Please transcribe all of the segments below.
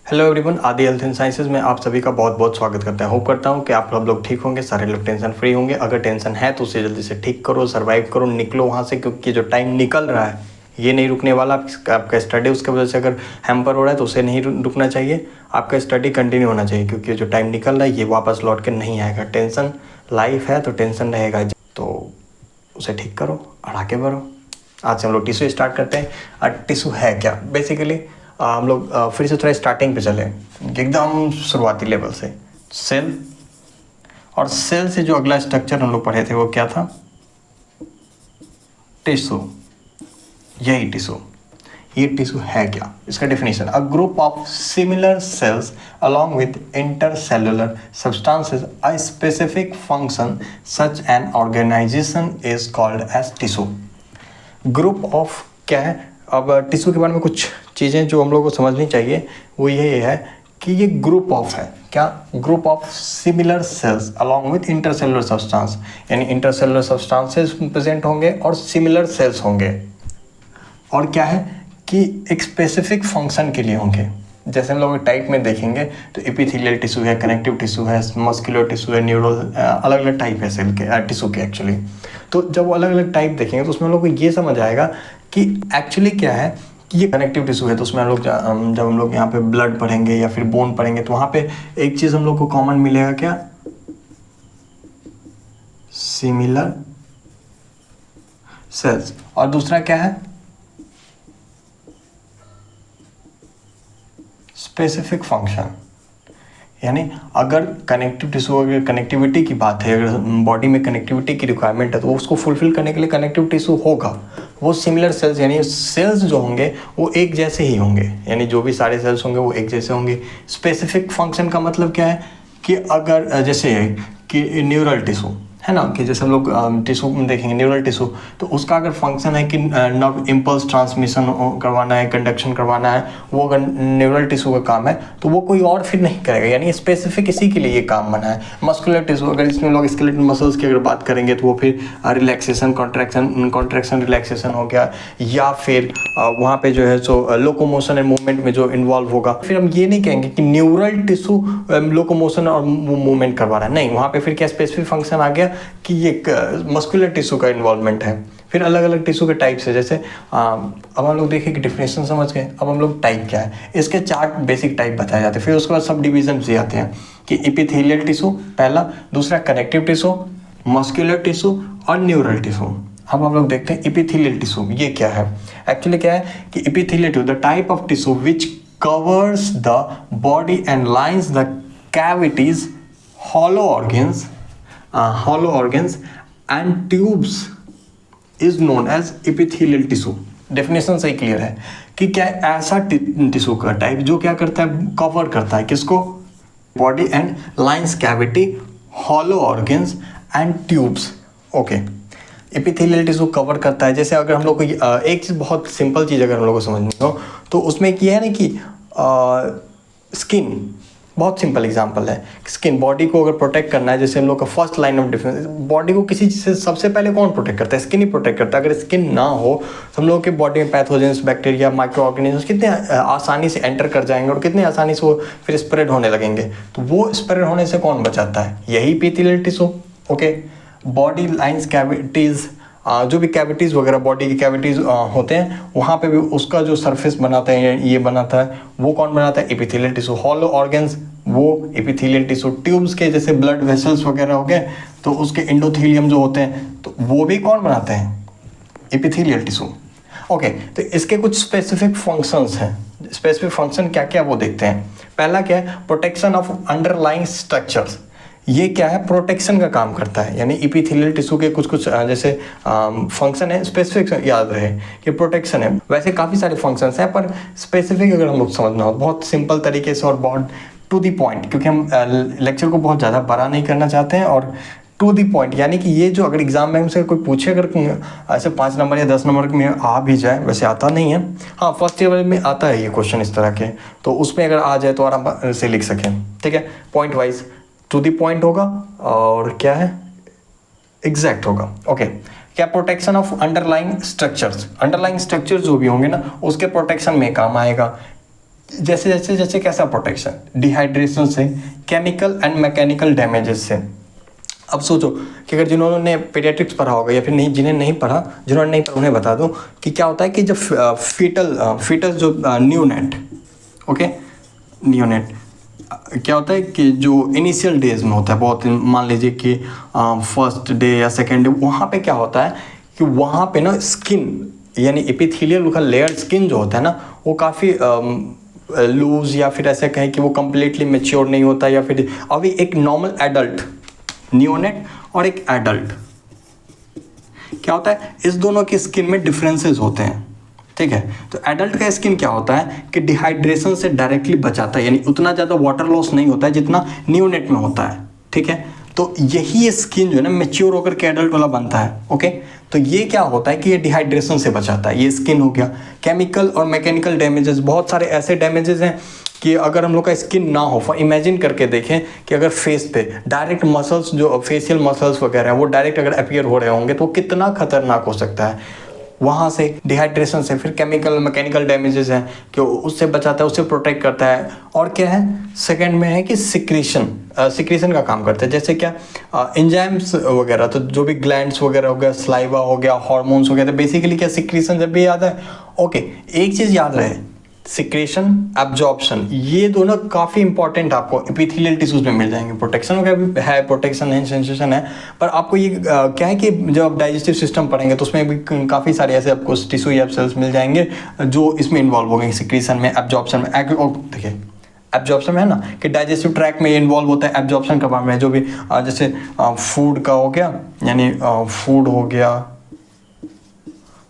Hello everyone, आदि health and sciences में आप सभी का बहुत बहुत स्वागत करता है। होप करता हूँ कि आप सब लोग ठीक होंगे, सारे लोग टेंशन फ्री होंगे। अगर टेंशन है तो उसे जल्दी से ठीक करो, सर्वाइव करो, निकलो वहाँ से, क्योंकि जो टाइम निकल रहा है ये नहीं रुकने वाला। आपका स्टडी उसके वजह से अगर हैम्पर हो रहा है तो उसे नहीं रुकना चाहिए, आपका स्टडी कंटिन्यू होना चाहिए, क्योंकि जो टाइम निकल रहा है ये वापस लौट के नहीं आएगा। टेंशन लाइफ है तो टेंशन रहेगा, तो उसे ठीक करो और आगे बढ़ो। आज से हम लोग टिश्यू स्टार्ट करते हैं। टिश्यू है क्या बेसिकली, हम लोग फिर से थोड़ा स्टार्टिंग पे चले, एकदम शुरुआती लेवल से। सेल, और सेल से जो अगला स्ट्रक्चर हम लोग पढ़े थे वो क्या था? टिश्यू। यही टिश्यू। ये टिश्यू है क्या, इसका definition: a group of similar sales along with intercellular substances a specific function such an organization is called as tissue। Group of क्या है? अब टिश्यू के बारे में कुछ चीज़ें जो हम लोग को समझनी चाहिए वो ये है कि ये ग्रुप ऑफ है। क्या? Group of similar sales along with intercellular substance, यानी इंटरसेलुलर सब्सटेंसेस प्रेजेंट होंगे और सिमिलर सेल्स होंगे। और क्या है कि एक स्पेसिफिक फंक्शन के लिए होंगे। जैसे हम लोग टाइप में देखेंगे तो एपिथेलियल टिश्यू है, कनेक्टिव टिश्यू है, मस्कुलर टिश्यू है, न्यूरल, अलग अलग टाइप है सेल के, टिश्यू के एक्चुअली। तो जब वो अलग अलग टाइप देखेंगे तो उसमें हम लोग को ये समझ आएगा कि एक्चुअली क्या है कि ये कनेक्टिव टिश्यू है। तो उसमें हम लोग जब हम लोग यहाँ पे ब्लड पढ़ेंगे या फिर बोन पढ़ेंगे तो वहाँ पे एक चीज़ हम लोग को कॉमन मिलेगा, क्या? Similar sales. और दूसरा क्या है? Specific function. यानी अगर कनेक्टिव टिश्यू, अगर कनेक्टिविटी की बात है, अगर बॉडी में कनेक्टिविटी की रिक्वायरमेंट है तो उसको फुलफिल करने के लिए कनेक्टिव टिश्यू होगा। वो सिमिलर सेल्स, यानी सेल्स जो होंगे वो एक जैसे ही होंगे, यानी जो भी सारे सेल्स होंगे वो एक जैसे होंगे। स्पेसिफिक फंक्शन का मतलब क्या है कि अगर जैसे कि न्यूरल टिश्यू है ना, कि जैसे हम लोग टिश्यू में देखेंगे न्यूरल टिश्यू, तो उसका अगर फंक्शन है कि नर्व इम्पल्स ट्रांसमिशन करवाना है, कंडक्शन करवाना है, वो अगर न्यूरल टिश्यू का काम है तो वो कोई और फिर नहीं करेगा, यानी स्पेसिफिक इसी के लिए ये काम बना है। मस्कुलर टिश्यू, अगर इसमें लोग स्केलेटल मसल्स की अगर बात करेंगे तो वो फिर रिलैक्सेशन, कॉन्ट्रैक्शन रिलैक्सेशन हो गया, या फिर वहाँ पे जो है सो लोकोमोशन एंड मूवमेंट में जो इन्वॉल्व होगा। फिर हम ये नहीं कहेंगे कि न्यूरल टिश्यू लोकोमोशन और मूवमेंट करवा रहा है, नहीं, वहाँ पे फिर क्या स्पेसिफिक फंक्शन आ गया कि ये मस्कुलर टिश्यू का इन्वॉल्वमेंट है। फिर अलग अलग टिश्यू के टाइप्स है, जैसे अब हम लोग देखें कि डिफिनेशन समझ गए। अब हम लोग टाइप क्या है, इसके 4 बेसिक टाइप बताए जाते हैं। फिर उसके बाद सब डिविजन भी आते हैं कि एपिथेलियल टिश्यू पहला, दूसरा कनेक्टिव टिश्यू, मस्कुलर टिश्यू और न्यूरल टिश्यू। अब हम लोग देखते हैं एपिथेलियल टिश्यू ये क्या है। एक्चुअली क्या है कि epithelial tissue the type of tissue which covers the body and lines the cavities, hollow organs and tubes is known as epithelial tissue। Definition सही क्लियर है कि क्या ऐसा टिश्यू का टाइप जो क्या करता है, कवर करता है किसको? Body and lines, cavity, hollow organs and tubes. Okay, epithelial tissue cover करता है। जैसे अगर हम लोग को एक चीज़, बहुत सिंपल चीज़ अगर हम लोग को समझनी हो तो उसमें क्या है ना कि स्किन, बहुत सिंपल एग्जांपल है। स्किन, बॉडी को अगर प्रोटेक्ट करना है, जैसे हम लोग का first line of defence, body को किसी चीज़ से सबसे पहले कौन प्रोटेक्ट करता है? स्किन ही प्रोटेक्ट करता है। अगर स्किन ना हो तो हम लोग के बॉडी में पैथोजेंस, बैक्टीरिया, माइक्रो ऑर्गेनिजम्स कितने आसानी से एंटर कर जाएंगे और कितने आसानी से वो फिर स्प्रेड होने लगेंगे। तो वो स्प्रेड होने से कौन बचाता है? यही epithelial tissue. Okay, body lines, cavities, जो भी कैविटीज़ वगैरह बॉडी की कैविटीज़ होते हैं वहाँ पे भी उसका जो सरफेस बनाता है, ये बनाता है, वो कौन बनाता है? Epithelial tissue. हॉलो ऑर्गन्स वो एपिथेलियल टिश्यू। ट्यूब्स के जैसे ब्लड वेसल्स वगैरह हो गए तो उसके एंडोथेलियम जो होते हैं तो वो भी कौन बनाते हैं? Epithelial tissue. ओके, तो इसके कुछ स्पेसिफिक फंक्शंस हैं। स्पेसिफिक फंक्शन क्या क्या वो देखते हैं। पहला क्या है? Protection of underlying structures. ये क्या है? प्रोटेक्शन का काम करता है। यानी एपिथेलियल टिश्यू के कुछ कुछ जैसे फंक्शन है, स्पेसिफिक याद रहे कि प्रोटेक्शन है। वैसे काफ़ी सारे फंक्शंस हैं पर स्पेसिफिक अगर हम लोग समझना हो बहुत सिंपल तरीके से और बहुत टू दी पॉइंट, क्योंकि हम लेक्चर को बहुत ज़्यादा बड़ा नहीं करना चाहते हैं, और टू दी पॉइंट, यानी कि ये जो अगर एग्जाम में हमसे कोई पूछे, अगर ऐसे 5 नंबर या 10 नंबर में आ भी जाए, वैसे आता नहीं है, हाँ फर्स्ट ईयर में आता है ये क्वेश्चन इस तरह के, तो उसमें अगर आ जाए तो आराम से लिख सकें। ठीक है, point wise to the point होगा और क्या है, एग्जैक्ट होगा। ओके, क्या? Protection of underlying structures. Underlying structures जो भी होंगे ना उसके प्रोटेक्शन में काम आएगा। जैसे जैसे जैसे कैसा प्रोटेक्शन, डिहाइड्रेशन से, केमिकल एंड मैकेनिकल डैमेजेस से। अब सोचो कि अगर जिन्होंने पीडियाट्रिक्स पढ़ा होगा या फिर नहीं, जिन्हें नहीं पढ़ा, जिन्होंने नहीं पढ़ा उन्हें बता दूं कि क्या होता है कि जब फीटस जो न्यूनेट, ओके, न्यूनेट क्या होता है कि जो इनिशियल डेज में होता है, बहुत मान लीजिए कि फर्स्ट डे या सेकेंड डे, वहाँ पे क्या होता है कि वहाँ पे ना स्किन यानी एपिथेलियल का लेयर स्किन जो होता है ना, वो काफ़ी लूज या फिर ऐसे कहें कि वो कम्प्लीटली मेच्योर नहीं होता, या फिर अभी एक नॉर्मल एडल्ट नियोनेट और एक एडल्ट क्या होता है, इस दोनों की स्किन में डिफरेंसेस होते हैं, ठीक है। तो एडल्ट का स्किन क्या होता है कि डिहाइड्रेशन से डायरेक्टली बचाता है, यानी उतना ज़्यादा वाटर लॉस नहीं होता है जितना नियोनेट में होता है, ठीक है। तो यही स्किन जो है ना मैच्योर होकर के एडल्ट वाला बनता है, ओके। तो ये क्या होता है कि ये डिहाइड्रेशन से बचाता है, ये स्किन हो गया। केमिकल और मैकेनिकल डैमेजेस, बहुत सारे ऐसे डैमेजेस हैं कि अगर हम लोग का स्किन ना हो, इमेजिन करके देखें कि अगर फेस पे डायरेक्ट मसल्स जो फेशियल मसल्स वगैरह हैं वो डायरेक्ट अगर अपीयर हो रहे होंगे तो कितना खतरनाक हो सकता है। वहाँ से डिहाइड्रेशन से, फिर केमिकल मैकेनिकल डैमेजेस हैं कि उससे बचाता है, उससे प्रोटेक्ट करता है। और क्या है, सेकंड में है कि सिक्रीशन का काम करता है, जैसे क्या एंजाइम्स वगैरह, तो जो भी ग्लैंड्स वगैरह हो गया, सलाइवा हो गया, हार्मोन्स हो गया, तो बेसिकली क्या सिक्रीशन जब भी याद है, ओके, एक चीज़ याद रहे, सिक्रेशन, एब्जॉर्प्शन, ये दोनों काफ़ी इंपॉर्टेंट आपको एपिथेलियल टिश्यूज में मिल जाएंगे। प्रोटेक्शन वगैरह भी है, प्रोटेक्शन है, सेंसेशन है, पर आपको ये क्या है कि जब आप डाइजेस्टिव सिस्टम पढ़ेंगे तो उसमें भी काफ़ी सारे ऐसे आपको टिश्यू या सेल्स मिल जाएंगे जो इसमें इन्वॉल्व हो गए, सिक्रेशन में, एब्जॉर्प्शन में। देखिए एब्जॉर्प्शन में है ना कि डाइजेस्टिव ट्रैक में ये इन्वॉल्व होता है, एब्जॉर्प्शन का पार्ट में जो भी जैसे फूड का हो गया, यानी फूड हो गया,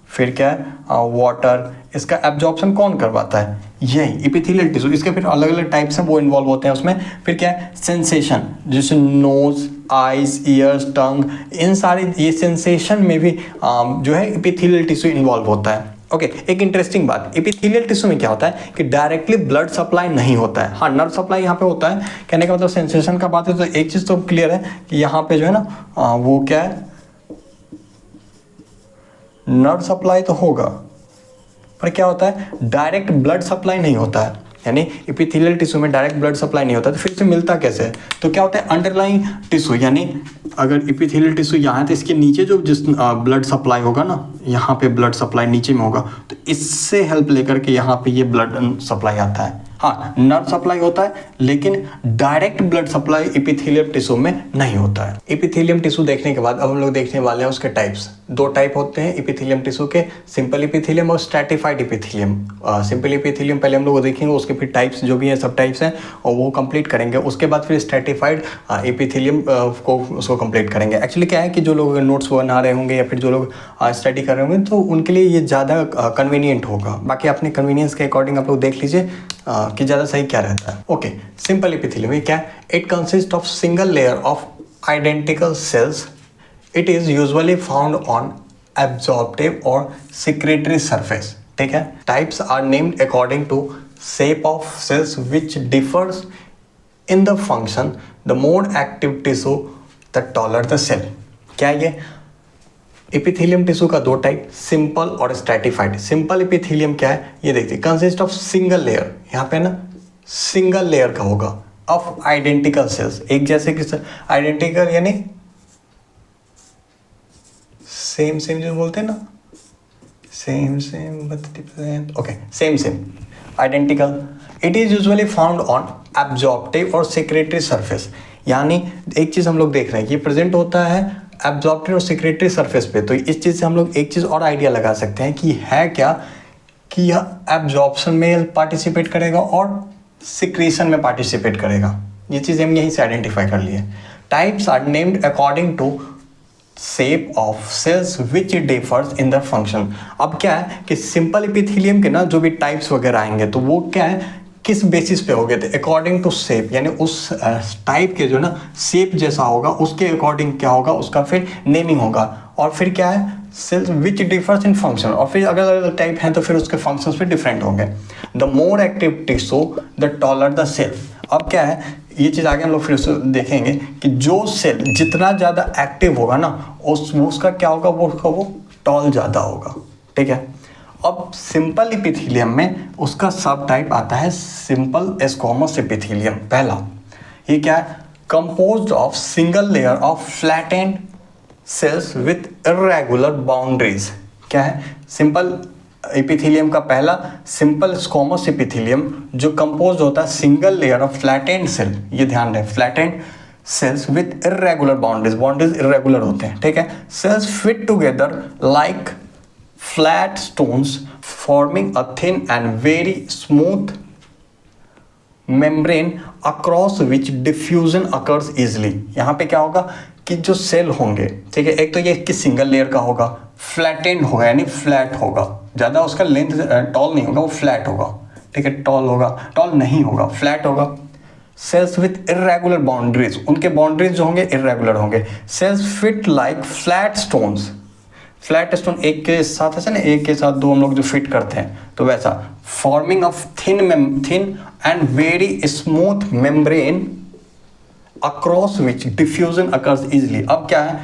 फिर क्या है वाटर, इसका एब्जॉर्प्शन कौन करवाता है, यही एपिथेलियल टिश्यू। इसके फिर अलग अलग टाइप्स हैं वो इन्वॉल्व होते हैं उसमें। फिर क्या है सेंसेशन, जैसे नोज, आइज, ईयर्स, टंग, इन सारे ये सेंसेशन में भी जो है एपिथेलियल टिश्यू इन्वॉल्व होता है, ओके। एक इंटरेस्टिंग बात, एपिथेलियल टिश्यू में क्या होता है कि डायरेक्टली ब्लड सप्लाई नहीं होता है, हाँ नर्व सप्लाई यहाँ पे होता है। कहने का मतलब सेंसेशन का बात है तो एक चीज़ तो क्लियर है कि यहाँ पे जो है ना वो क्या है, नर्व सप्लाई तो होगा, पर क्या होता है डायरेक्ट ब्लड सप्लाई नहीं होता है, यानी एपिथेलियल टिश्यू में डायरेक्ट ब्लड सप्लाई नहीं होता। तो फिर से मिलता कैसे है, तो क्या होता है अंडरलाइंग टिश्यू, यानी अगर एपिथेलियल टिश्यू यहाँ है तो इसके नीचे जो जिस ब्लड सप्लाई होगा ना, यहाँ पे ब्लड सप्लाई नीचे में होगा, तो इससे हेल्प लेकर के यहाँ पे ये ब्लड सप्लाई आता है। हाँ नर्व सप्लाई होता है लेकिन direct blood supply epithelium tissue में नहीं होता है। एपिथेलियम टिश्यू देखने के बाद अब हम लोग देखने वाले हैं उसके टाइप्स। दो टाइप होते हैं एपिथेलियम टिश्यू के, सिंपल एपिथेलियम और स्ट्रैटिफाइड एपिथेलियम। सिंपल एपिथेलियम पहले हम लोग देखेंगे, उसके फिर टाइप्स जो भी हैं सब टाइप्स हैं और वो कंप्लीट करेंगे। उसके बाद फिर स्ट्रैटिफाइड एपिथेलियम को उसको कंप्लीट करेंगे। एक्चुअली क्या है कि जो लोग नोट्स बना रहे होंगे या फिर जो लोग स्टडी कर रहे होंगे तो उनके लिए ये ज़्यादा कन्वीनियंट होगा। बाकी अपने कन्वीनियंस के अकॉर्डिंग आप लोग देख लीजिए कि ज़्यादा सही क्या रहता है। ओके, सिंपल एपिथेलियम ये क्या है, it consist of single layer of identical cells. It is usually found on absorptive और सिक्रेटरी सरफेस। ठीक है, types are named according to shape of cells which differs in the function. The more active tissue the taller the cell. क्या है ये epithelium tissue का दो type, simple और stratified. Simple epithelium क्या है ये देखिए, कंसिस्ट ऑफ सिंगल लेयर, यहाँ पे ना सिंगल लेयर का होगा, ऑफ आइडेंटिकल सेल्स, एक जैसे कि आइडेंटिकल यानी सेम सेम जो बोलते हैं ना, same same but different, okay same same identical. It is usually found on absorptive और सेक्रेटरी सरफेस। यानी एक चीज हम लोग देख रहे हैं ये प्रेजेंट होता है एब्जॉर्प्टिव और सेक्रेटरी सरफेस पे। तो इस चीज़ से हम लोग एक चीज़ और आइडिया लगा सकते हैं कि है क्या कि यह एब्जॉर्प्शन में पार्टिसिपेट करेगा और सिक्रीशन में पार्टिसिपेट करेगा। ये चीज़ हम यहीं से आइडेंटिफाई कर लिए। Types are named according to shape of cells which differs in the function. अब क्या है कि सिंपल एपिथेलियम के ना जो भी टाइप्स वगैरह आएंगे तो वो क्या है किस बेसिस पे हो गए थे, अकॉर्डिंग टू शेप, यानी उस टाइप के जो ना शेप जैसा होगा उसके अकॉर्डिंग क्या होगा उसका फिर नेमिंग होगा। और फिर क्या है sales which differs in function, और फिर अगर अलग टाइप हैं तो फिर उसके फंक्शंस भी डिफरेंट होंगे। The more active tissue the taller the cell. अब क्या है ये चीज़ आगे हम लोग फिर से देखेंगे कि जो सेल जितना ज़्यादा एक्टिव होगा ना उसका क्या होगा, वो टॉल ज़्यादा होगा। ठीक है, अब सिंपल इपिथेलियम में उसका सब टाइप आता है सिंपल स्क्वामस इपिथेलियम। पहला ये क्या है, composed of single layer of flattened cells with irregular boundaries. क्या है, सिंपल इपिथेलियम का पहला सिंपल स्क्वामस इपिथेलियम जो कंपोज होता है single layer of flattened cell. ये ध्यान रहे, flattened cells with irregular boundaries, boundaries irregular होते हैं, ठीक है। Cells fit together like flat stones forming a thin and very smooth membrane across which diffusion occurs easily. यहाँ पे क्या होगा कि जो सेल होंगे, ठीक है, एक तो ये कि सिंगल लेयर का होगा, फ्लैटेंड होगा यानी फ्लैट होगा, ज़्यादा उसका लेंथ टॉल नहीं होगा, वो फ्लैट होगा, ठीक है, टॉल होगा, टॉल नहीं होगा, फ्लैट होगा। सेल्स विथ इरेगुलर बाउंड्रीज, उनके बाउंड्रीज जो होंगे इरेगुलर होंगे। Cells fit like flat stones, flat stone एक के साथ ऐसे ना, एक के साथ दो हम लोग जो फिट करते हैं तो वैसा, forming of thin and very smooth membrane across which diffusion occurs easily. अब क्या है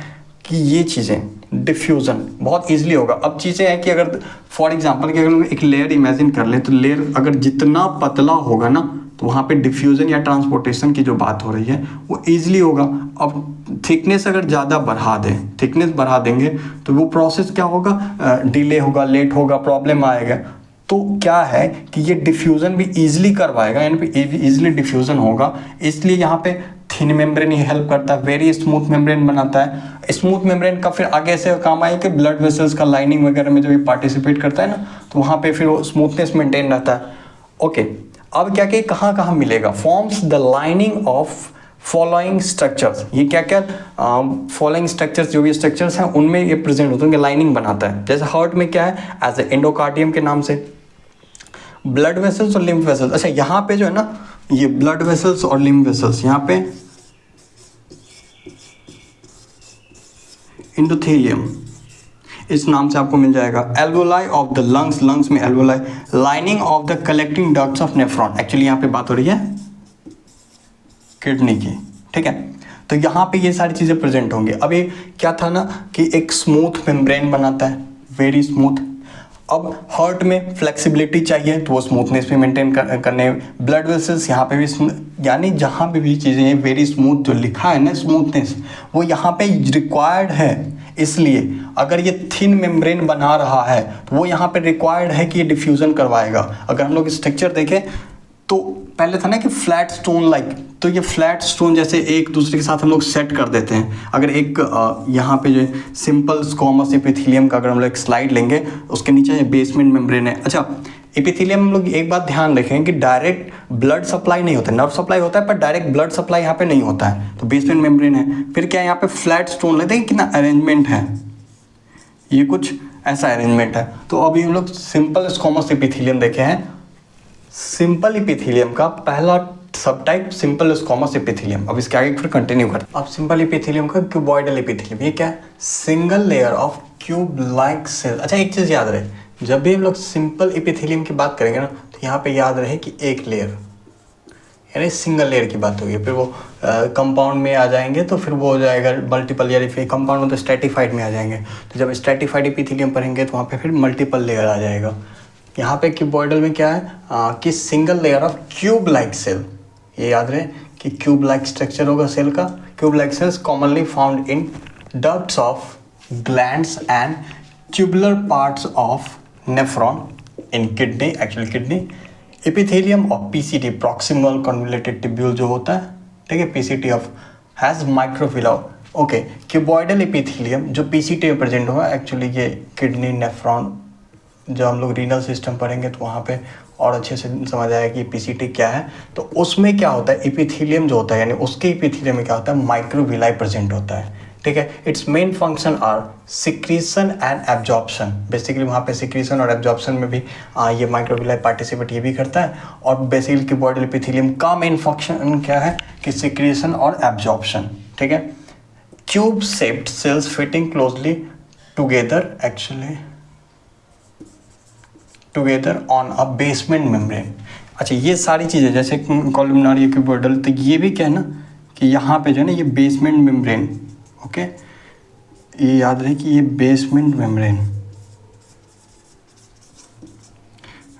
कि ये चीज़ें डिफ्यूजन बहुत इजीली होगा। अब चीज़ें हैं कि अगर फॉर एग्जांपल कि अगर एक लेयर इमेजिन कर लें तो लेयर अगर जितना पतला होगा ना तो वहाँ पे डिफ्यूजन या ट्रांसपोर्टेशन की जो बात हो रही है वो ईजिली होगा। अब थिकनेस अगर ज़्यादा बढ़ा दें, थिकनेस बढ़ा देंगे तो वो प्रोसेस क्या होगा, डिले होगा, लेट होगा, प्रॉब्लम आएगा। तो क्या है कि ये डिफ्यूज़न भी ईजिली करवाएगा, यानी कि ईजिली डिफ्यूज़न होगा, इसलिए यहाँ पे थिन मेम्ब्रेन ही हेल्प करता है, वेरी स्मूथ मेम्ब्रेन बनाता है। स्मूथ मेम्ब्रेन का फिर आगे से काम आए कि ब्लड वेसल्स का लाइनिंग वगैरह में जब ये पार्टिसिपेट करता है ना तो वहाँ पे फिर वो स्मूथनेस मेंटेन रहता है। ओके, अब क्या कि कहाँ कहाँ मिलेगा, forms the lining of following structures. ये क्या क्या फॉलोइंग स्ट्रक्चर्स, जो भी स्ट्रक्चर्स हैं उनमें ये प्रेजेंट होते हैं, लाइनिंग बनाता है। जैसे हार्ट में क्या है, एज ए एंडोकार्डियम के नाम से, ब्लड वेसल्स और लिम्फ वेसल्स। अच्छा, यहाँ पे जो है ना ये ब्लड वेसल्स और लिम्फ वेसल्स, यहाँ पे एंडोथेलियम इस नाम से आपको मिल जाएगा। Alveoli of the lungs, lungs में alveoli, lining of the collecting ducts of nephron. Actually यहाँ पे बात हो रही है किडनी की, ठीक है। तो यहाँ पे ये सारी चीज़ें प्रेजेंट होंगी। अब ये क्या था ना कि एक स्मूथ मेम्ब्रेन बनाता है, वेरी स्मूथ। अब हार्ट में फ्लेक्सिबिलिटी चाहिए तो वो स्मूथनेस भी मेंटेन करने, ब्लड वेसल्स यहाँ पे भी, यानी जहाँ पे भी चीज़ें वेरी स्मूथ जो लिखा है ना स्मूथनेस, वो यहाँ पे रिक्वायर्ड है। इसलिए अगर ये थिन मेम्ब्रेन बना रहा है तो वो यहाँ पे रिक्वायर्ड है कि ये डिफ्यूज़न करवाएगा। अगर हम लोग स्ट्रक्चर देखें तो पहले था ना कि फ्लैट स्टोन लाइक, तो ये फ्लैट स्टोन जैसे एक दूसरे के साथ हम लोग सेट कर देते हैं। अगर एक यहाँ पे जो सिंपल स्क्वामस एपिथेलियम का अगर हम लोग एक स्लाइड लेंगे उसके नीचे ये बेसमेंट मेम्ब्रेन है। अच्छा, एपिथेलियम हम लोग एक बात ध्यान रखें कि डायरेक्ट ब्लड सप्लाई नहीं होता है, नर्व सप्लाई होता है पर डायरेक्ट ब्लड सप्लाई यहाँ पे नहीं होता है, तो बेसमेंट मेम्ब्रेन है। फिर क्या यहाँ पे फ्लैट स्टोन लेते हैं, कितना अरेंजमेंट है, ये कुछ ऐसा अरेंजमेंट है। तो अभी हम लोग सिंपल स्क्वामस एपिथेलियम देखे हैं। सिंपल एपिथेलियम का पहला सब टाइप सिंपल स्क्वामस एपिथेलियम। अब इसके आगे फिर कंटिन्यू करते हैं। अब सिंपल एपिथेलियम का क्यूबॉइडल एपिथेलियम, ये क्या है, single layer of cube like cell. अच्छा, एक चीज़ याद रहे, जब भी हम लोग सिंपल एपिथेलियम की बात करेंगे ना तो यहाँ पे याद रहे कि एक लेयर यानी सिंगल लेयर की बात होगी। फिर वो कंपाउंड में आ जाएंगे तो फिर वो हो जाएगा मल्टीपल, यानी फिर कंपाउंड में तो स्ट्रेटिफाइड में आ जाएंगे। तो जब स्ट्रेटिफाइड एपिथेलियम पढ़ेंगे तो वहाँ पे फिर मल्टीपल लेयर आ जाएगा। यहाँ पे क्यूबॉइडल में क्या है कि single layer of cube like cell. ये याद रहे कि क्यूब लाइक स्ट्रक्चर होगा सेल का। Cube like cells commonly found in ducts of glands and tubular parts of nephron in kidney, actually kidney. Epithelium of PCT, proximal convoluted tubule जो होता है, ठीक है, PCT of has microvilli. Okay, cuboidal epithelium जो PCT में present होगा, actually ये kidney, nephron, जब हम लोग रीनल सिस्टम पढ़ेंगे तो वहाँ पे और अच्छे से समझ आएगा कि पीसीटी क्या है। तो उसमें क्या होता है, एपिथेलियम जो होता है यानी उसके एपिथेलियम में क्या होता है, माइक्रोविलाई प्रेजेंट होता है, ठीक है। Its main function are secretion and absorption. Basically वहाँ पे सिक्रीशन और एब्जॉर्प्शन में भी ये माइक्रोविलाई पार्टिसिपेट ये भी करता है। और बेसिकली क्यूबॉइडल एपिथेलियम का मेन फंक्शन क्या है कि सिक्रीशन और एब्जॉर्प्शन, ठीक है। Tube shaped cells fitting closely together, actually together on a basement membrane. अच्छा, ये सारी चीज़ें जैसे कॉलमनार या क्यूबॉइडल, तो ये भी क्या है ना कि यहाँ पे जो है ना ये बेसमेंट मेम्ब्रेन, ओके, ये याद रहे कि ये बेसमेंट मेम्ब्रेन,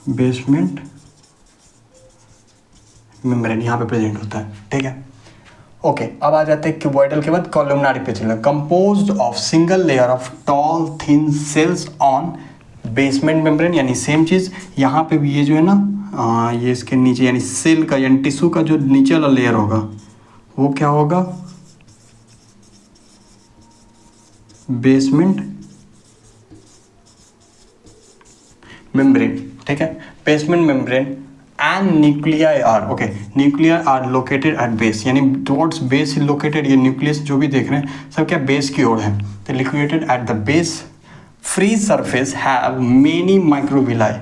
बेसमेंट मेम्ब्रेन यहाँ पे प्रेजेंट होता है, ठीक है। ओके, अब आ जाते हैं क्यूबॉइडल के बाद columnar epithelium, composed of single layer of tall thin cells on basement membrane, यानी सेम चीज़ यहाँ पे भी ये जो है ना ये इसके नीचे यानी सेल का यानी टिश्यू का जो नीचे वाला लेयर होगा वो क्या होगा, बेसमेंट मेम्ब्रेन, ठीक है। Basement membrane and nuclei are, okay, nuclear are located at base, यानी टुवर्ड्स बेस लोकेटेड, ये न्यूक्लियस जो भी देख रहे हैं सब क्या बेस की ओर है, तो located at the base. Free surface have many microvilli,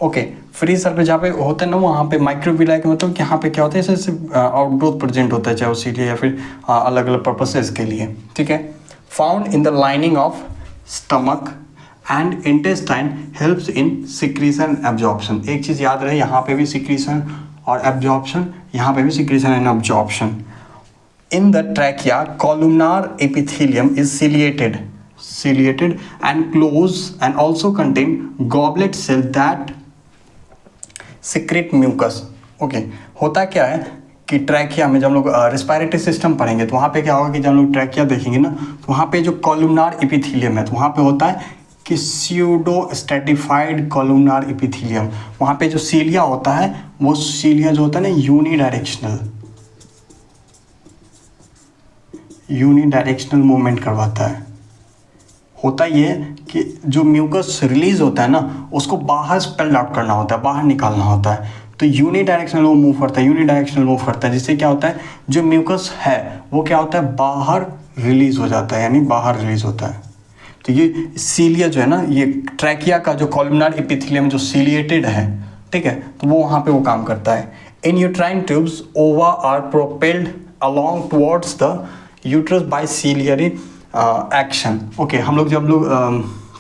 okay, free surface जहाँ पे होता है ना वहाँ पे माइक्रोविलाई का मतलब कि यहाँ पे क्या होता है, जैसे आउटग्रोथ प्रेजेंट होता है, चाहे उसी लिए या फिर अलग अलग पर्पसेस के लिए, ठीक है। Found in the lining of stomach and intestine helps in secretion absorption. एक चीज़ याद रहे, यहाँ पे भी सिक्रीशन और एब्जॉर्प्शन, यहाँ पे भी secretion and absorption. In the trachea columnar epithelium is ciliated and close and also contain goblet cell that secrete mucus, okay. होता क्या है कि ट्रैकिया में जब हम लोग रेस्पिरेटरी सिस्टम पढ़ेंगे तो वहाँ पे क्या होगा कि जब हम लोग ट्रैकिया देखेंगे ना तो वहाँ पे जो कॉलमनार एपिथेलियम है तो वहाँ पे होता है कि स्यूडो स्ट्रेटिफाइड कॉलमनार एपिथेलियम, वहाँ पे जो सीलिया होता है वो सीलिया जो होता है ना यूनिडायरेक्शनल मूवमेंट करवाता है। होता ये कि जो म्यूकस रिलीज होता है ना उसको बाहर स्पेल आउट करना होता है, बाहर निकालना होता है, तो यूनिडायरेक्शनल वो मूव करता है, जिससे क्या होता है जो म्यूकस है वो क्या होता है बाहर रिलीज हो जाता है, यानी बाहर रिलीज होता है। तो ये सीलिया जो है ना, ये ट्रैकिया का जो कॉलमनार एपिथेलियम जो सीलिएटेड है, ठीक है, तो वो वहाँ पे वो काम करता है। In uterine tubes ova are propelled along towards the uterus by ciliary action, okay. हम लोग जब लोग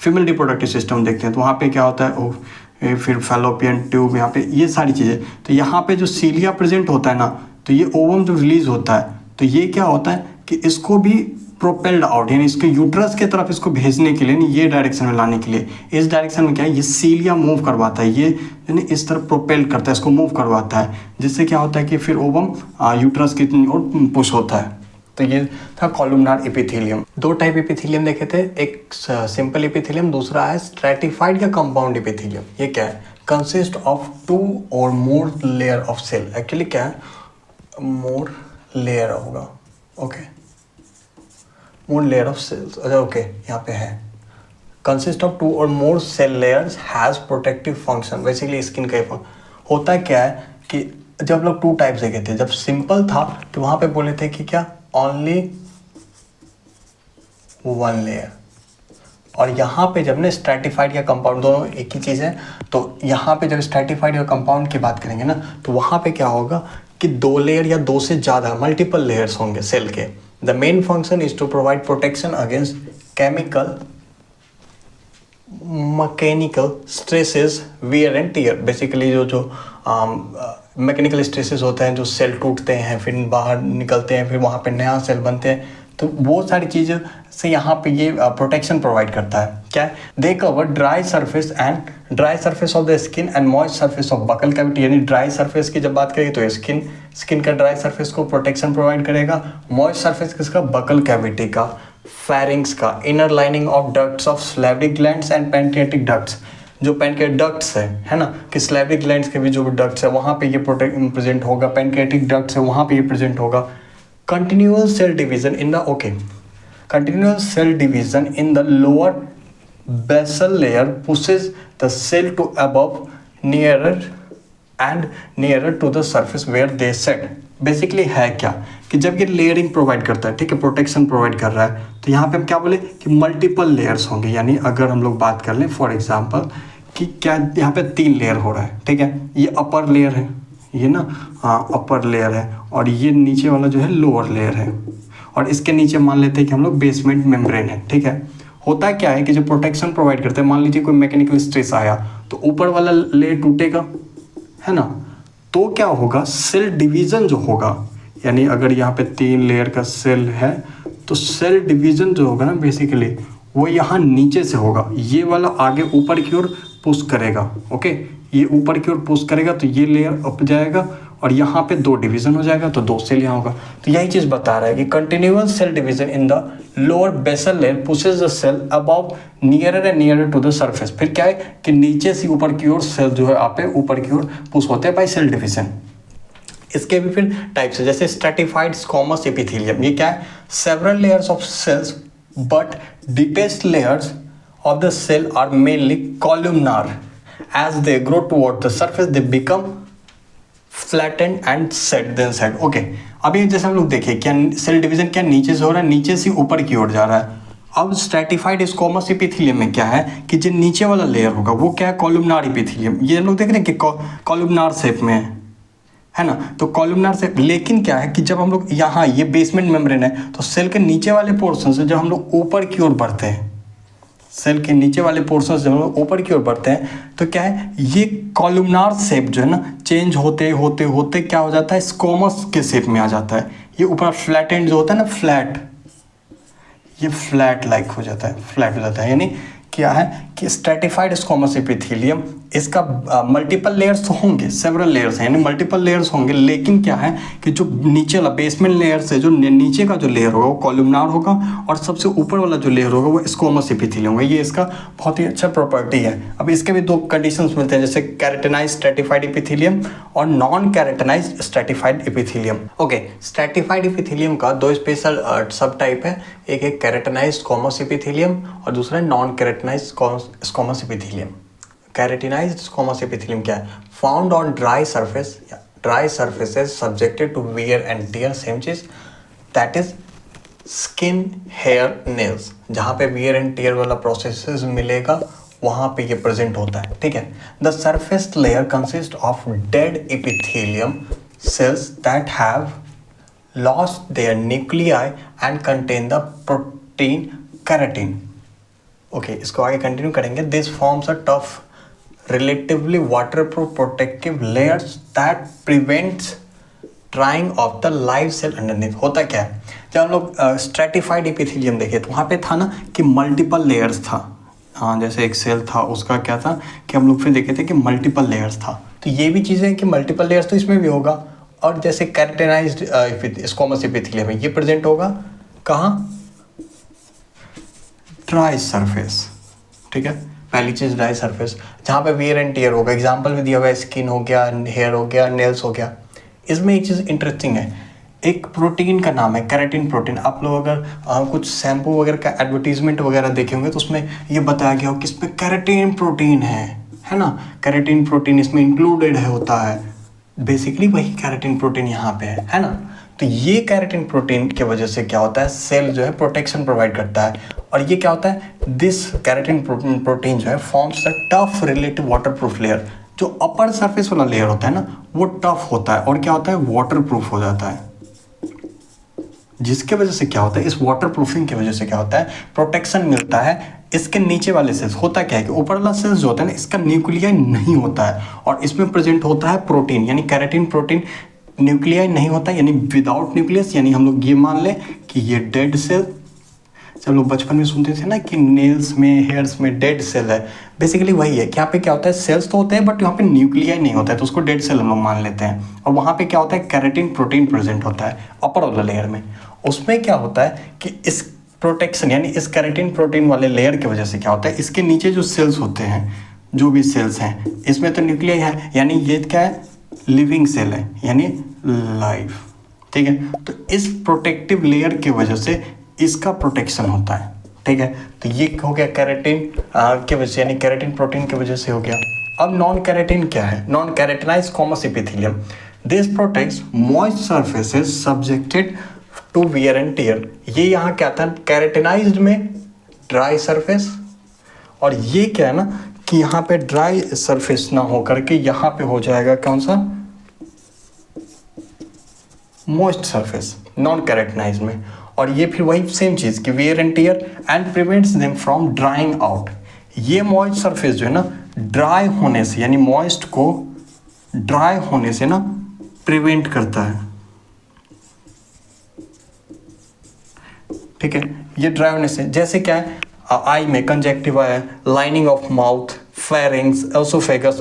फीमेल रिप्रोडक्टिव सिस्टम देखते हैं तो वहाँ पे क्या होता है फिर फैलोपियन ट्यूब, यहाँ पे ये सारी चीज़ें, तो यहाँ पे जो सीलिया प्रेजेंट होता है ना तो ये ओवम जो रिलीज होता है तो ये क्या होता है कि इसको भी प्रोपेल्ड आउट, यानी इसके यूट्रस के तरफ इसको भेजने के लिए, नहीं ये डायरेक्शन में लाने के लिए, इस डायरेक्शन में क्या है ये सीलिया मूव करवाता है, ये यानी इस तरफ प्रोपेल्ड करता है, इसको मूव करवाता है, जिससे क्या होता है कि फिर ओवम यूट्रस की ओर पुश होता है। तो ये था कॉलमनार एपिथेलियम। दो टाइप एपिथेलियम देखे थे, एक सिंपल एपिथेलियम, दूसरा है स्ट्रैटिफाइड या कंपाउंड एपिथेलियम। ये क्या है, कंसिस्ट ऑफ 2 और more layer of cell, actually क्या है मोर लेयर होगा, okay, more layer of cells, अच्छा ओके, यहाँ पे है कंसिस्ट ऑफ 2 और more cell layers has protective function, basically skin का होता है। क्या है कि जब लोग 2 टाइप्स देखे थे, जब सिंपल था तो वहाँ पे बोले थे कि क्या ओनली 1 लेयर, और यहाँ पे जब ना स्ट्रैटिफाइड या कंपाउंड दोनों एक ही चीज़ है, तो यहाँ पे जब स्ट्रैटिफाइड या कंपाउंड की बात करेंगे ना तो वहाँ पे क्या होगा कि 2 लेयर या 2 से ज़्यादा मल्टीपल लेयर्स होंगे सेल के। The main function is to provide protection against mechanical stresses, wear and tear, basically जो मैकेनिकल स्ट्रेसेस होते हैं, जो सेल टूटते हैं फिर बाहर निकलते हैं फिर वहाँ पे नया सेल बनते हैं, तो वो सारी चीज़ें से यहाँ पे ये प्रोटेक्शन प्रोवाइड करता है। क्या है, they cover dry surface of the skin and moist surface of buccal cavity, यानी ड्राई सरफेस की जब बात करेंगे तो स्किन का ड्राई सरफेस को प्रोटेक्शन प्रोवाइड करेगा, मॉइस्ट सरफेस किसका, बकल कैविटी का, फेरिंग्स का, inner lining of ducts of salivary glands and pancreatic ducts, जो पैनक्रियाटिक डक्ट्स है ना, कि स्लेवरी ग्लैंड्स के भी जो डक्ट्स है वहाँ पे ये प्रेजेंट होगा, पैनक्रियाटिक डक्ट्स है वहाँ पे ये प्रेजेंट होगा। Continual cell division in the lower basal layer pushes the cell to above nearer to the surface where they set। Basically है क्या कि जब ये लेयरिंग प्रोवाइड करता है, ठीक है, प्रोटेक्शन प्रोवाइड कर रहा है, तो यहाँ पे हम क्या बोले कि मल्टीपल लेयर्स होंगे, यानी अगर हम लोग बात कर लें फॉर एग्जांपल कि क्या यहाँ पे 3 लेयर हो रहा है, ठीक है, ये अपर लेयर है, ये ना अपर लेयर है, और ये नीचे वाला जो है लोअर लेयर है, और इसके नीचे मान लेते हैं कि हम लोग बेसमेंट मेम्ब्रेन है, ठीक है। होता क्या है कि जो प्रोटेक्शन प्रोवाइड करते हैं, मान लीजिए कोई मैकेनिकल स्ट्रेस आया तो ऊपर वाला लेयर टूटेगा, है ना, तो क्या होगा, सेल डिवीज़न जो होगा, यानी अगर यहाँ पे 3 लेयर का सेल है तो सेल डिवीज़न जो होगा ना बेसिकली वो यहाँ नीचे से होगा, ये वाला आगे ऊपर की ओर पुश करेगा, ओके, ये ऊपर की ओर पुश करेगा तो ये लेयर अप जाएगा और यहाँ पे 2 डिवीजन हो जाएगा तो 2 सेल यहाँ होगा। तो यही चीज़ बता रहा है कि continuous cell division in the lower basal layer pushes the cell above nearer and nearer to the surface. फिर क्या है कि नीचे से ऊपर की ओर सेल जो है आप ऊपर की ओर पुश होते हैं बाय सेल डिवीजन। इसके भी फिर टाइप्स है, जैसे स्ट्रेटिफाइड स्क्वामस एपिथेलियम। ये क्या है? Several layers of cells but deepest layers of the cell are mainly columnar. As they grow toward the surface, they become flattened and set then set. Okay. अभी जैसे हम लोग देखें क्या सेल डिवीजन क्या नीचे से हो रहा है, नीचे से ऊपर की ओर जा रहा है। अब स्ट्रेटिफाइड स्क्वामस एपिथेलियम में क्या है कि जो नीचे वाला लेयर होगा वो क्या है? Columnar epithelium. ये हम लोग देख रहे हैं कि कॉलमनार शेप में है ना, तो कॉलमनार शेप। लेकिन क्या है कि जब हम लोग यहाँ ये बेसमेंट मेम्ब्रेन है तो सेल के नीचे वाले पोर्शन से जब हम लोग ऊपर की ओर बढ़ते हैं, सेल के नीचे वाले पोर्शन से हम लोग ऊपर की ओर बढ़ते हैं तो क्या है ये कॉलमनार शेप जो है ना चेंज होते होते होते क्या हो जाता है? स्क्वामस के शेप में आ जाता है। ये ऊपर फ्लैट एंड जो होता है ना, फ्लैट, ये फ्लैट लाइक हो जाता है, फ्लैट हो जाता है। यानी क्या है कि स्ट्रेटिफाइड स्क्वामस एपिथेलियम इसका मल्टीपल लेयर्स तो होंगे, सेवरल लेयर्स हैं, यानी मल्टीपल लेयर्स होंगे। लेकिन क्या है कि जो नीचे वाला बेसमेंट लेयर से जो नीचे का जो लेयर होगा वो कॉलमनार होगा और सबसे ऊपर वाला जो लेयर होगा वो स्क्वामस एपिथेलियम होगा। ये इसका बहुत ही अच्छा प्रॉपर्टी है। अब इसके भी 2 कंडीशंस मिलते हैं, जैसे कैरेटिनाइज्ड स्ट्रेटिफाइड एपिथेलियम और non keratinised stratified epithelium. Okay, stratified epithelium का 2 स्पेशल सब टाइप है, एक है कैरेटिनाइज्ड स्क्वामस एपिथेलियम और दूसरा है non keratinised squamous epithelium. Keratinised squamous epithelium क्या है? Found on dry surface, dry surfaces subjected to wear and tear, same चीज, that is skin, hair, nails. जहाँ पे वियर एंड टियर वाला प्रोसेस मिलेगा वहाँ पे ये प्रेजेंट होता है, ठीक है। The surface layer consist of dead epithelium cells that have lost their nuclei and contain the protein keratin. Okay, इसको आगे कंटिन्यू करेंगे। This forms a tough relatively waterproof protective layers that prevents drying of the live cell underneath। होता क्या है, जब हम लोग stratified epithelium देखे तो वहाँ पे था ना कि मल्टीपल लेयर्स था। हाँ, जैसे एक सेल था उसका क्या था कि हम लोग फिर देखे थे कि मल्टीपल लेयर्स था। तो ये भी चीज़ें कि मल्टीपल लेयर्स तो इसमें भी होगा। और जैसे कैरेटिनाइज्ड स्क्वामस एपिथेलियम है, ये प्रेजेंट होगा कहाँ? ड्राई सरफेस, ठीक है। पहली चीज ड्राई सरफेस जहाँ पे वियर एंड टियर होगा। एग्जाम्पल भी दिया हुआ है, स्किन हो गया, हेयर हो गया, नेल्स हो गया। इसमें एक चीज़ इंटरेस्टिंग है, एक प्रोटीन का नाम है केराटिन प्रोटीन। आप लोग अगर कुछ शैम्पू वगैरह का एडवर्टीजमेंट वगैरह देखे होंगे तो उसमें ये बताया गया हो कि इसमें केराटिन प्रोटीन है ना, केराटिन प्रोटीन इसमें इंक्लूडेड है, होता है। बेसिकली वही केराटिन प्रोटीन यहाँ पे है ना। तो ये केराटिन प्रोटीन की वजह से क्या होता है, सेल जो है प्रोटेक्शन प्रोवाइड करता है। और ये क्या होता है, दिस केराटिन प्रोटीन जो है forms the tough relative waterproof layer. जो अपर सरफेस वाला लेयर होता है ना वो टफ होता है और क्या होता है, वाटरप्रूफ हो जाता है। जिसके वजह से क्या होता है, इस वाटरप्रूफिंग की वजह से क्या होता है, प्रोटेक्शन मिलता है। इसके नीचे वाले सेल्स, होता क्या है कि ऊपर वाला सेल्स जो होता है ना इसका न्यूक्लियाई नहीं होता है और इसमें प्रेजेंट होता है प्रोटीन, यानी केराटिन प्रोटीन। न्यूक्लियाई नहीं होता यानी विदाउट न्यूक्लियस, यानी हम लोग ये मान लें कि ये डेड सेल। जब लोग बचपन में सुनते थे ना कि नेल्स में, हेयर्स में डेड सेल है, बेसिकली वही है कि यहाँ पे क्या होता है, सेल्स तो होते हैं बट यहाँ पे न्यूक्लियाई नहीं होता है, तो उसको डेड सेल हम लोग मान लेते हैं। और वहाँ पे क्या होता है, केराटिन प्रोटीन प्रेजेंट होता है अपर वाला लेयर में। उसमें क्या होता है कि इस प्रोटेक्शन यानी इस केराटिन प्रोटीन वाले लेयर की वजह से क्या होता है, इसके नीचे जो सेल्स होते हैं, जो भी सेल्स हैं, इसमें तो न्यूक्लियाई है, यानी ये क्या है, लिविंग सेल है, यानी लाइफ, ठीक है। तो इस प्रोटेक्टिव लेयर की वजह से इसका प्रोटेक्शन होता है, ठीक है। तो ये हो गया केराटिन की वजह से, यानी केराटिन प्रोटीन की वजह से हो गया। अब नॉन केराटिन क्या है, non keratinised squamous epithelium. This protects moist surfaces subjected to wear and tear. ये यहाँ क्या था, कैरेटिनाइज्ड में ड्राई सरफेस, और ये क्या है ना कि यहाँ पे ड्राई सरफेस ना हो करके यहाँ पे हो जाएगा कौन सा, मॉइस्ट सरफेस, नॉन कैरेटिनाइज्ड में। और ये फिर वही सेम चीज कि wear and tier and prevents them from drawing out. ये मॉइस्ट सरफेस जो है ना ड्राई होने से, यानी मॉइस्ट को ड्राई होने से ना प्रिवेंट करता है, ठीक है। ये ड्राई होने से जैसे क्या है, आई में कंजक्टिवा है, lining of mouth, pharynx, oesophagus,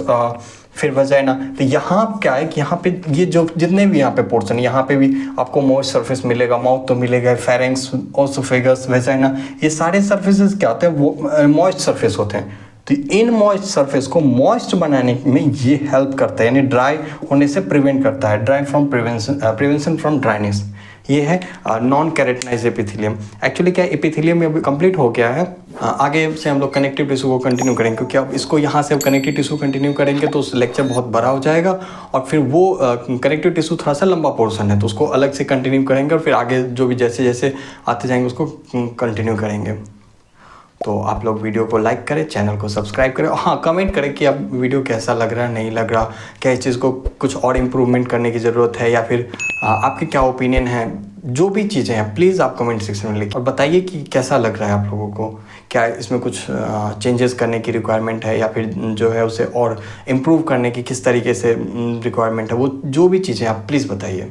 फिर वजाइना। तो यहाँ क्या है कि यहाँ पे ये जो जितने भी यहाँ पे पोर्शन, यहाँ पे भी आपको मॉइस्ट सरफेस मिलेगा, माउथ तो मिलेगा, फेरेंक्स, ओसोफेगस, वजाइना, ये सारे सरफेसेस क्या होते हैं, वो मॉइस्ट सरफेस होते हैं। तो इन मॉइस्ट सरफेस को मॉइस्ट बनाने में ये हेल्प करता है, यानी ड्राई होने से प्रिवेंट करता है, dry from prevention from dryness. ये है नॉन कैरेटनाइज एपिथेलियम। एक्चुअली क्या एपिथेलियम में अभी कंप्लीट हो गया है, आगे से हम लोग कनेक्टिव टिश्यू को कंटिन्यू करेंगे, क्योंकि अब इसको यहाँ से कनेक्टिव टिश्यू कंटिन्यू करेंगे तो उस लेक्चर बहुत बड़ा हो जाएगा, और फिर वो कनेक्टिव टिश्यू थोड़ा सा लंबा पोर्शन है तो उसको अलग से कंटिन्यू करेंगे, और फिर आगे जो भी जैसे जैसे आते जाएंगे उसको कंटिन्यू करेंगे। तो आप लोग वीडियो को लाइक करें, चैनल को सब्सक्राइब करें, हाँ कमेंट करें कि अब वीडियो कैसा लग रहा है, नहीं लग रहा, क्या इस चीज़ को कुछ और इम्प्रूवमेंट करने की ज़रूरत है, या फिर आपके क्या ओपिनियन है, जो भी चीज़ें हैं प्लीज़ आप कमेंट सेक्शन में लिखें और बताइए कि कैसा लग रहा है आप लोगों को, क्या इसमें कुछ चेंजेस करने की रिक्वायरमेंट है, या फिर जो है उसे और इम्प्रूव करने की किस तरीके से रिक्वायरमेंट है, वो जो भी चीज़ें आप प्लीज़ बताइए।